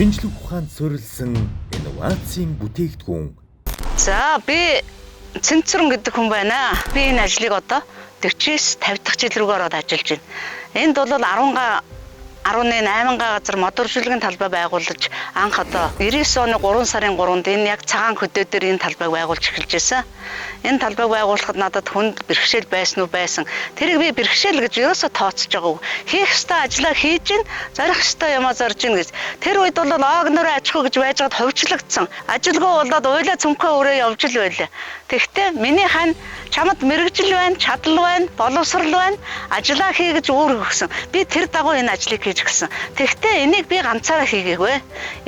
Шинжлэх ухаанд суурилсан инновацийн бүтээгдэхүүн. За би Цэнцүрэн гэдэг хүн байна. Би энэ ажлыг одоо 40-50 дахь жил рүүгээ ороод ажиллаж байна. Энд бол 18 газар мод үржүүлгийн талбай байгуулж анх одоо 99 оны 3 сарын 3-нд энэ яг цагаан хөдөө дээр энэ талбайг байгуулж эхэлж байсан. Энэ талбайг байгуулахад надад хүнд бэрхшээл байсан уу байсан. Тэрийг би бэрхшээл гэж ерөөсөө тооцож байгаагүй. Хийх ёстой ажлаа хийж гин, зорих ёстой юмаа зорж гин гэж. Тэр үед бол огнороо аж ахуй гэж байжгаад ховчлогдсон. Ажилгүй болоод уйлаа цөмхөө өрөө явж л байлаа. Тэгэхдээ миний хань чамд мэрэгжил байна, чадал байна, боловсрал байна. Ажлаа хий гэж өөр өгсөн. Би тэр дагуу энэ ажлыг хийж гисэн. Тэгэхдээ энийг би ганцаараа хийгээгүй.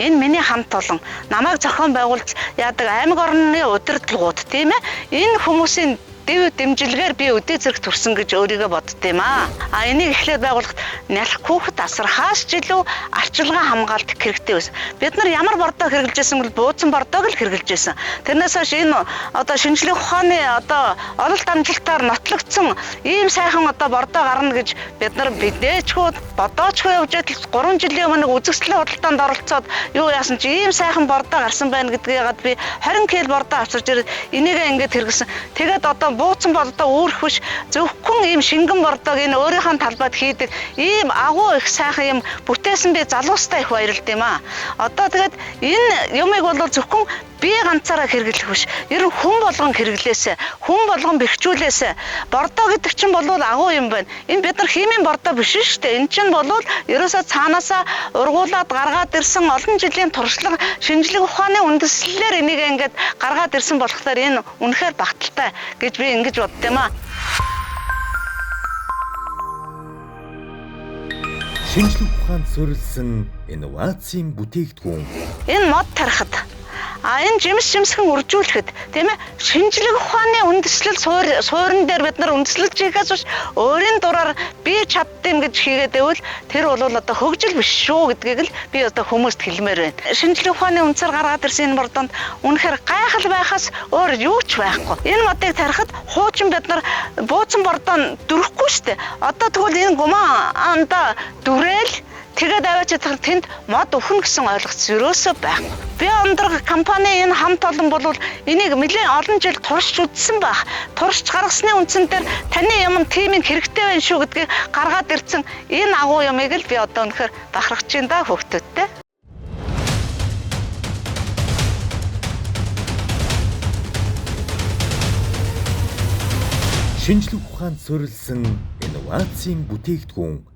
Энэ миний хамт олон намайг зохион байгуулж яадаг аймаг орны удирдлагууд тийм ээ. Энэ хүмүүсийн дэв дэмжилгээр би өдөө зэрэг төрсөн гэж өөрийгөө бодд юм аа. Энийг эхлээд байгуулахад нялх хүүхэд асар хаас ч илүү арчилгаа хамгаалт хэрэгтэй байсан. Бид нар ямар бордоо хэрэгжилжсэн бол бууцсан бордоог л хэрэгжилжсэн. Тэрнээс хойш энэ одоо шинжлэх ухааны одоо ололт амжилтаар нотлогдсон ийм сайхан одоо бордоо гарна гэж бид нар бидээчгүй бодоочгүй явж байтал 3 жилийн өмнө үзэгслийн худалдаанд оролцоод юу яасан чи ийм сайхан бордоо гарсан байна гэдгийг би 20 кг бордоо авчирж ирээд энийгээ ингэж хэрэгсэн. Тэгээд одоо бууцсан бордоо өөрөх биш зөвхөн ийм шингэн бордоог энэ өөрийнхөө талбайд хийдэг ийм агуу их сайхан юм бүтээсэн би залуустай их баярлд юм аа. Одоо тэгээд энэ юмыг бол зөвхөн би ганцаараа хэрэглэх биш. Ер нь хүн болгон хэрэглээсэ, хүн болгон бэхжүүлээсэ. Бордоо гэдэг чинь бол агуу юм байна. Энэ бид нар химийн бордоо биш шүү дээ. Энэ чинь бол ерөөсөө цаанаасаа ургуулад гаргаад ирсэн олон жилийн туршлага шинжлэх ухааны үндэслэлээр энийг ингээд гаргаад ирсэн болохоор энэ үнэхээр багталтай гэж би ингэж бодд юм аа. Шинжлэх ухаанд суурилсан инновацийн бүтээгдэхүүн. Энэ мод тарихад энэ жимсхэн үржүүлэхэд тийм ээ шинжлэх ухааны үндэслэл суурин дээр бид нар үндэслэж хийхээс биш өөрийн дураар би чаддсан гэж хийгээд байвал тэр бол одоо хөгжил биш шүү гэдгийг л би одоо хүмүүст хэлмээр байна. Шинжлэх ухааны үндэсээр гаргаад ирсэн энэ бордонд үнэхээр гайхал байхаас өөр юу ч байхгүй. Энэ модыг тарихад хуучин бид нар бууцсан бордоо дүрхгүй штэ. Одоо тэгвэл энэ гумаанда дүрээл тэгээд аваач тэнд мод өхнө гэсэн ойлголт ерөөсөө байхгүй. Би өндөр компани энэ хамт олон бол энийг нэлээд олон жил туршиж үзсэн байх. Туршиж гаргасны үндсэн дээр таны юм тимийг хэрэгтэй байна шүү гэдгийг гаргаад ирсэн энэ агуу юмыг л би одоо үнэхээр бахархаж байна да хөвгтөдтэй. Шинжлэх ухаанд суурилсан инновацийн бүтээгдэхүүн.